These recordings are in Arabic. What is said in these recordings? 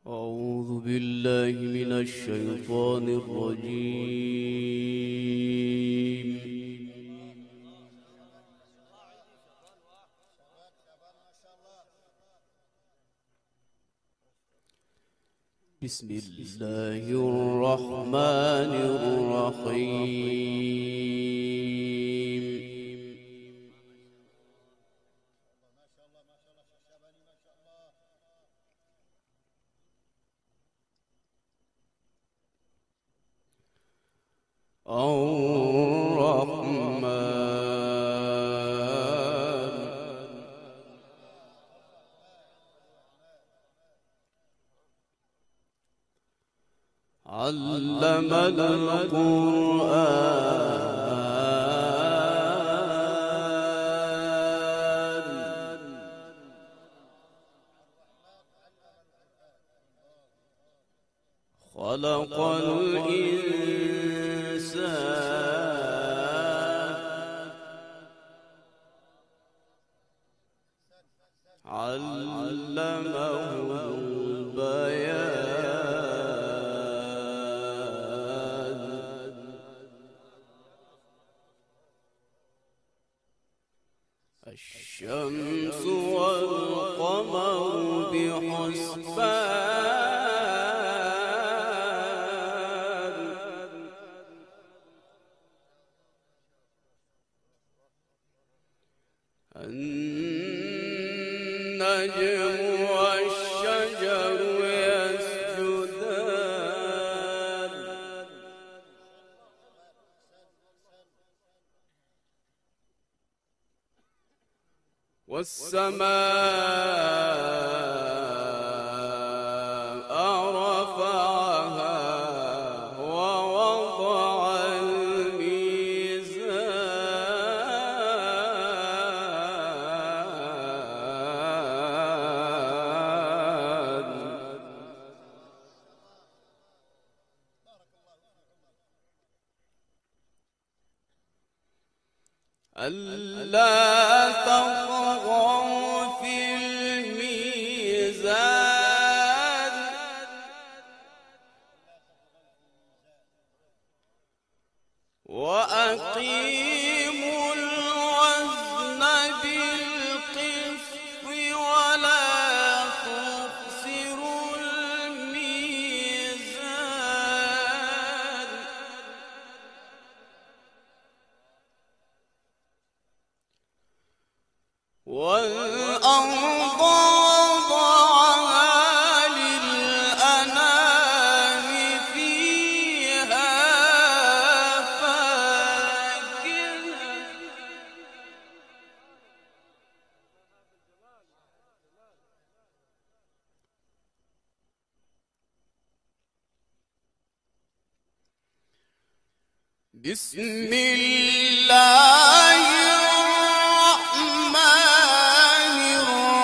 أعوذ بالله من الشيطان الرجيم. بسم الله الرحمن الرحيم. الرحمن علم القرآن خلق الإنسان علمه البيان. الشمس والقمر بحسبان النجم والشجر يسجدان والسماء رفعها ووضع الميزان ألا تطغوا في الميزان وأقيموا الوزن بالقسط ولا تخسروا الميزان والأرض وضعها للأنام فيها فاكهة بسم الله الرحمن الرحيم.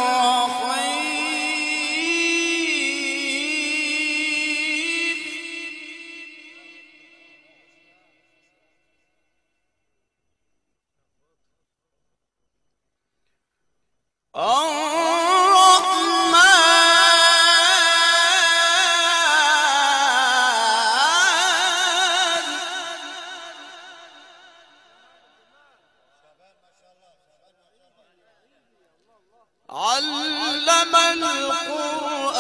علم القرآن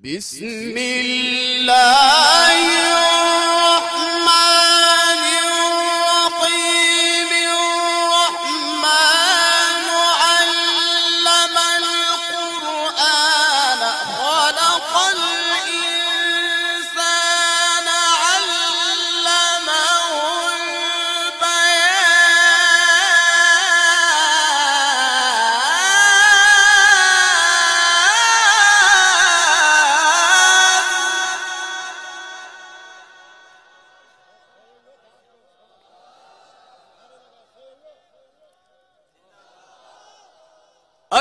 بسم الله الرحمن الرحيم. الرحمن علم القرآن خلق الإنسان علمه البيان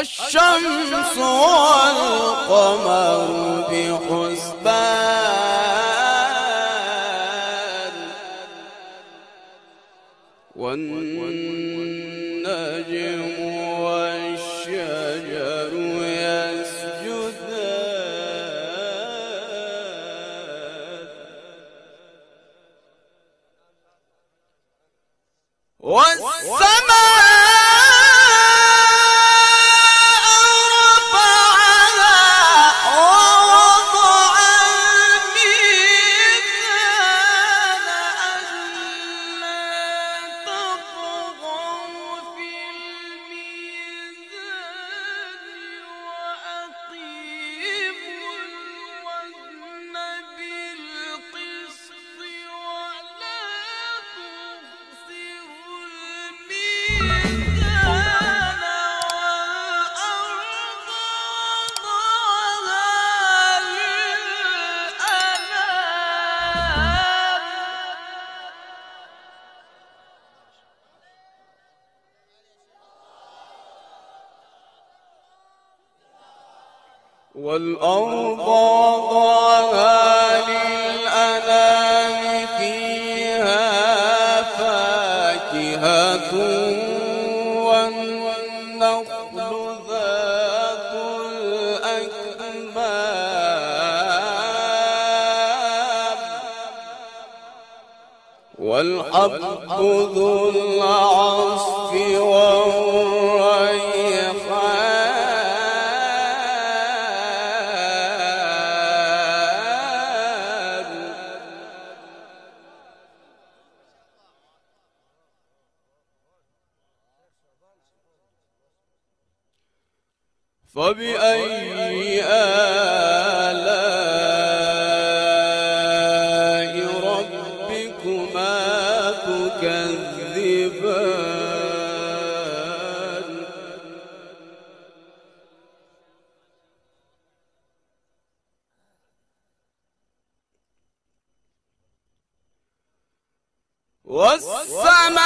الشمس والقمر بحسبان والنجم والشجر يسجدان والسماء والأرض وضعها للأنام فيها فاكهة والنخل ذات الأكمام والحب ذو العصف والريحان فبأي آلاء ربكما تكذبان والسماء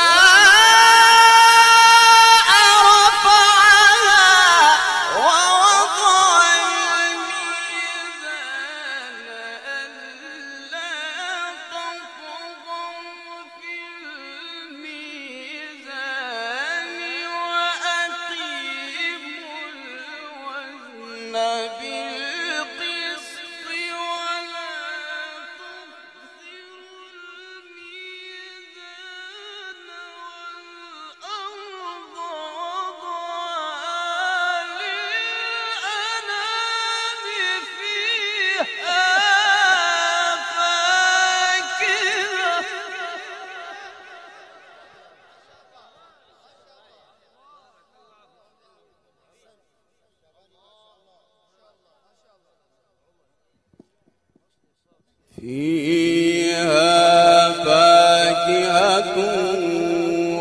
فيها فاكهة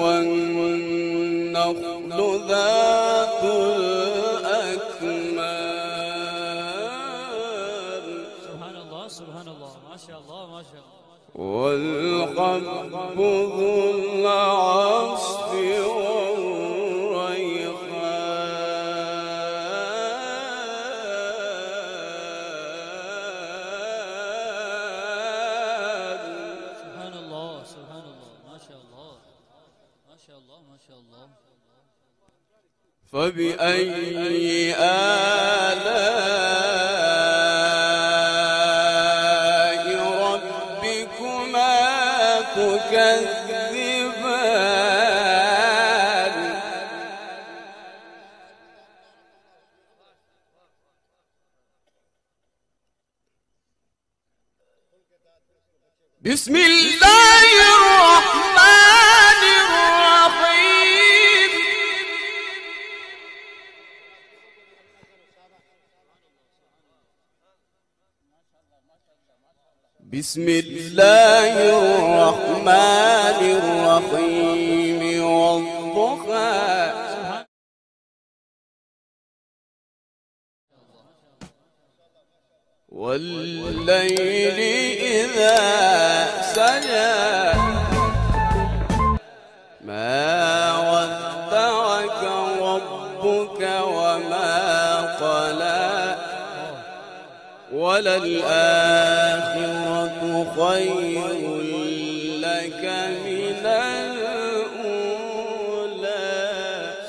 والنخل ذات الأكمام سبحان الله سبحان الله ما شاء الله ما شاء الله والحب ذو العصف فبأي آلاء ربكما تكذبان بسم الله الرحمن الرحيم بسم الله الرحمن الرحيم والضحى والليل إذا سجى ما ودعك ربك وما وللآخرة خير لك من الأولى.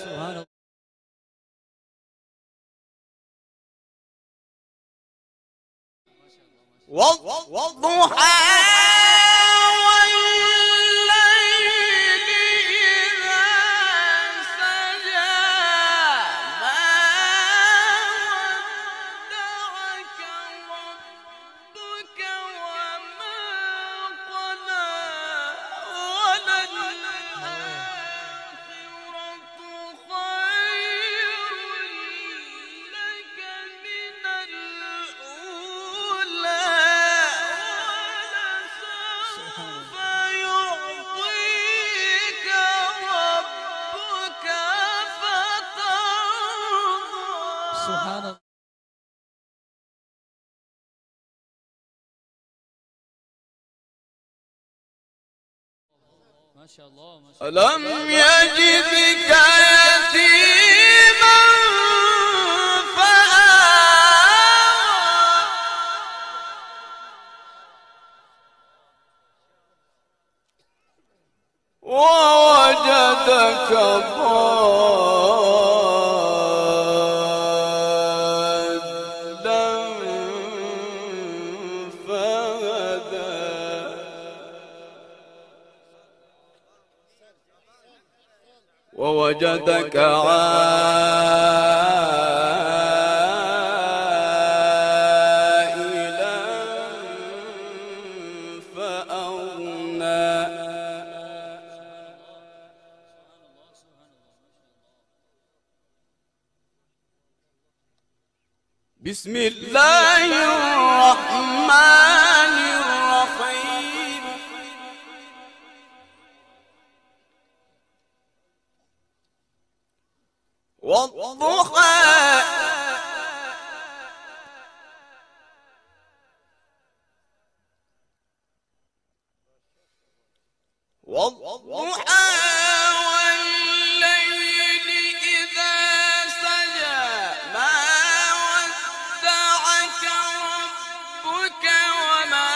سبحان الله. والضحى سبحان الله. ما شاء الله ما شاء الله. ألم يجدك يتيما فآوى ووجدك ضالا فهدى ووجدك عائلا فأغنى بسم الله الرحمن الرحيم والضحى والضحى والليل إذا سجى ما ودعك ربك وما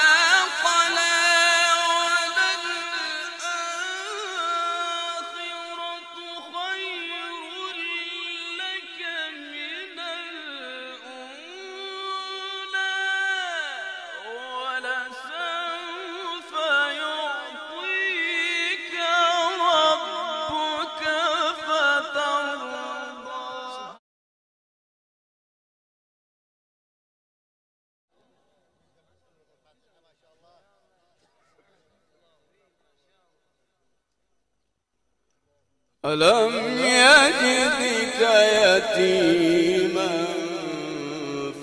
قلى وللآخرة خير لك من الأولى ولسوف يعطيك ربك فترضى. ألم يجدك يتيما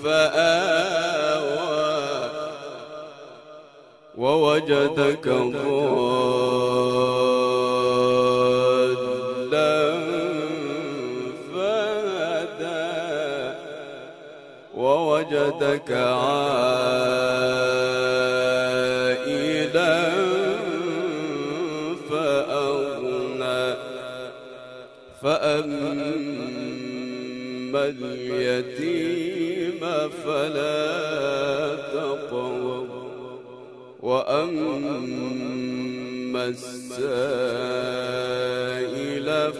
فآوى ووجدك ضالا فهدى ووجدك عائلا فأغنى فأما اليتيم فلا تقهر وأما السائل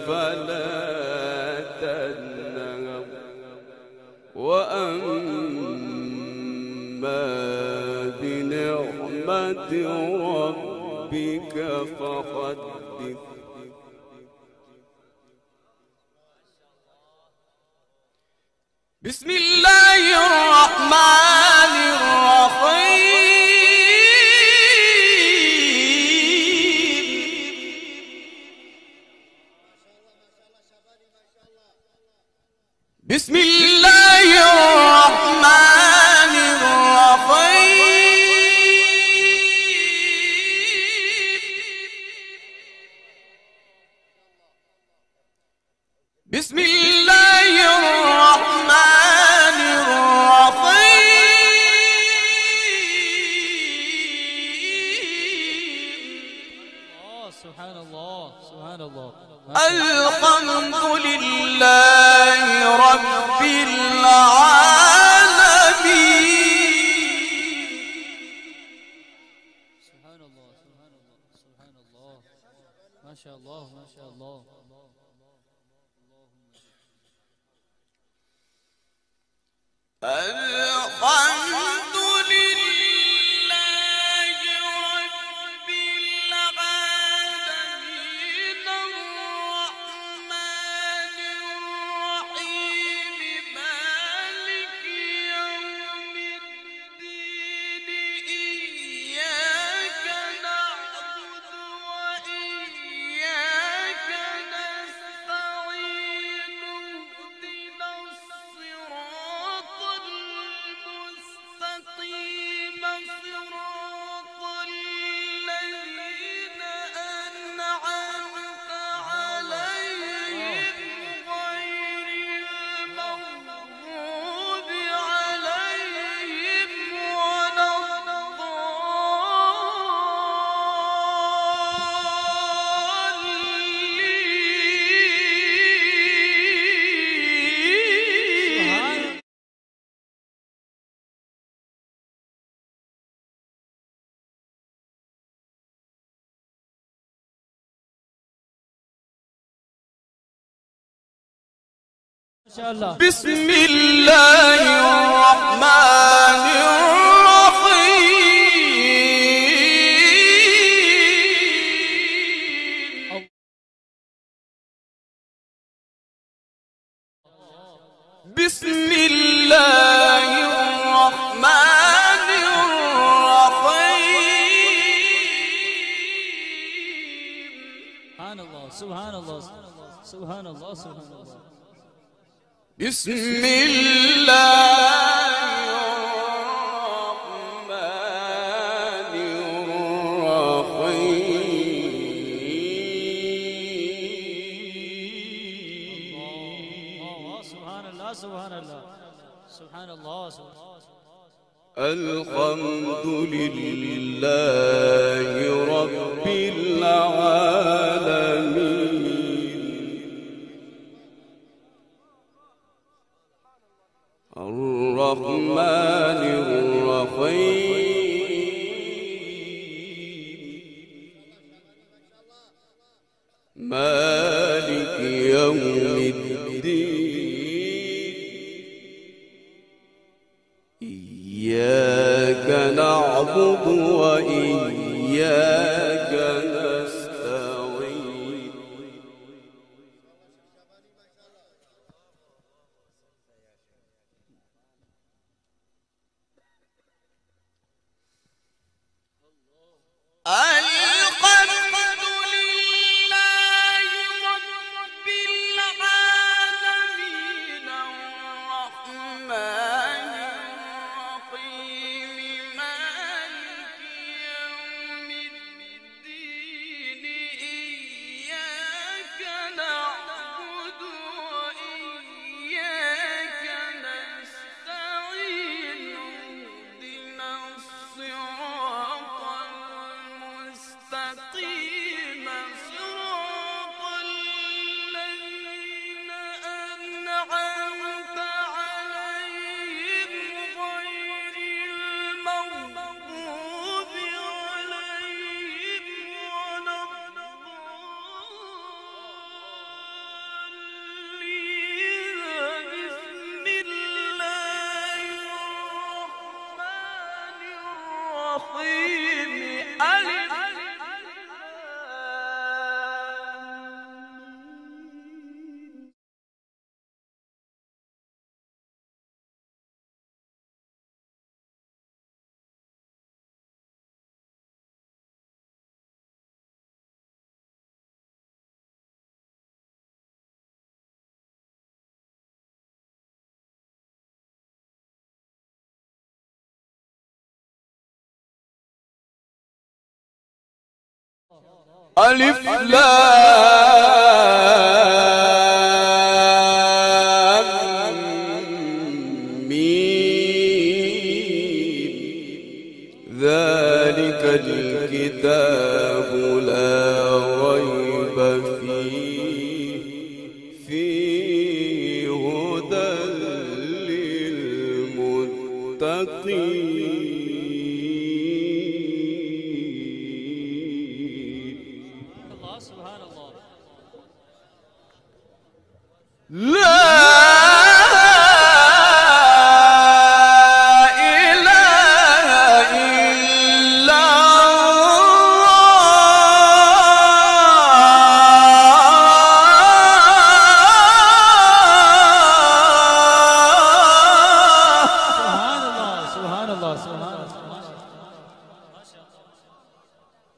فلا تنهر وأما بنعمة ربك فحدث. بسم الله الرحمن الرحيم بسم الله الرحمن الرحيم بسم الله الرحمن الرحيم. سبحان الله سبحان الله. الحمد لله رب العالمين الله سبحان الله سبحان الله ما شاء الله ما شاء الله. الحمد لله رب العالمين الرحمن الرحيم مالك يوم الدين إياك نعبد وإياك نستعين اهدنا الصراط المستقيم صراط الذين أنعمت عليهم غير المغضوب عليهم ولا الضالين. ما شاء الله. بسم الله الرحمن الرحيم. بسم الله الرحمن الرحيم. سبحان الله سبحان الله سبحان الله سبحان الله. بسم الله الرحمن الرحيم. الله سبحان الله سبحان الله سبحان الله سبحان الله. الحمد لله رب العالمين الرحمن الرحيم مالك يوم الدين إياك نعبد وإياك نستعين الحمد لله رب العالمين الرحمن الرحيم مالك يوم الدين إياك نعبد وإياك نستعين اهدنا الصراط المستقيم صراط الذين أنعمت عليهم غير المغضوب عليهم ولا الضالين. بسم الله الرحمن الرحيم ألف ألف لام ميم ذلك الكتاب لا ريب فيه هدى للمتقين.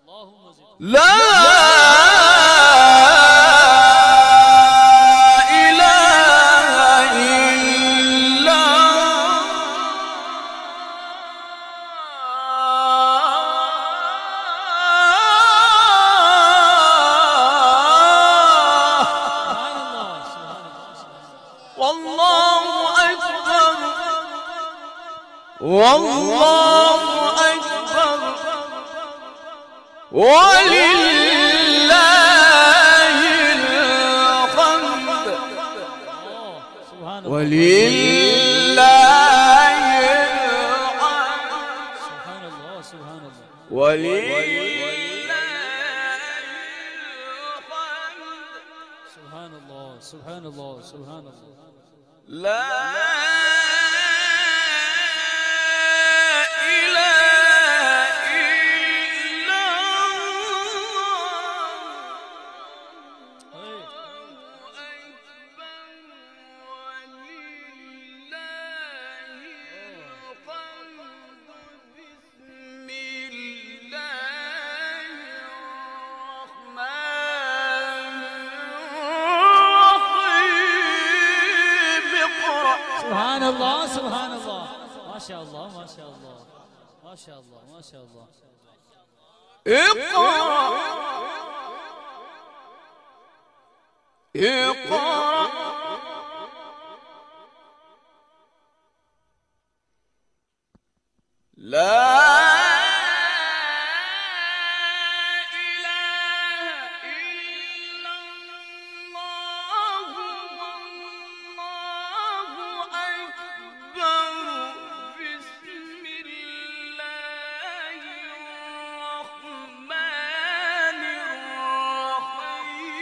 اللهم زد. لا إله إلا سبحان الله سبحان الله. والله أكبر والله أكبر ولله الحمد سبحان الله ولله الحمد سبحان الله سبحان الله. ولله الحمد سبحان الله سبحان الله سبحان الله. لا إله إلا إيه. سبحان الله سبحان الله. ما شاء الله ما شاء الله ما شاء الله ما شاء الله. اقرأ اقرأ لا إله إلا الله والله أكبر بسم الله الرحمن الرحيم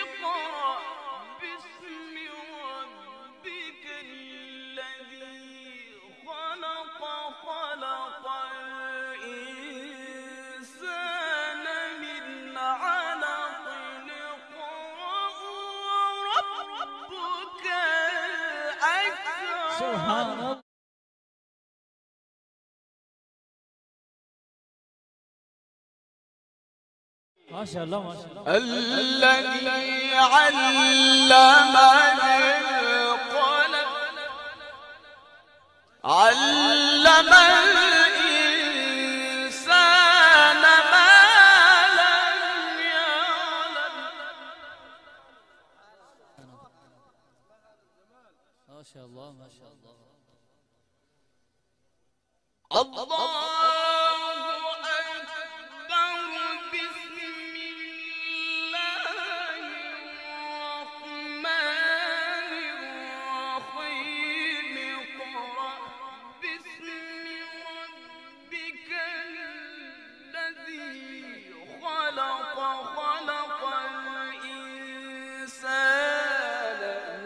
اقرأ باسم ربك الذي خلق خلق الإنسان من علق اقرأ وربك الأكرم سبحان الله. ما شاء الله ما شاء الله. الذي علم بالقلم علم الإنسان ما لم يعلم ما شاء الله ما شاء الله. الله أكبر بسم الله الرحمن الرحيم اقرأ باسم ربك الذي خلق خلق الإنسان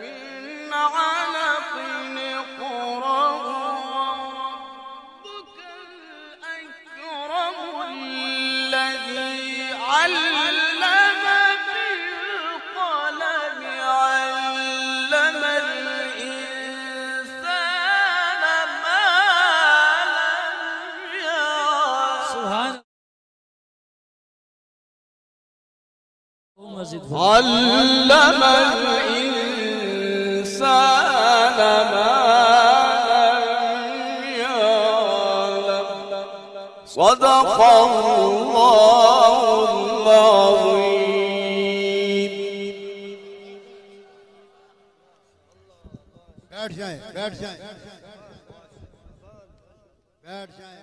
من علق اقرأ وربك الأكرم الذي علم بالقلم علم الإنسان ما لم يعلم سبحان اللهم زد. علم الإنسان ما لم يعلم صدق الله العظيم बैठ जाएं बैठ जाएं बैठ जाएं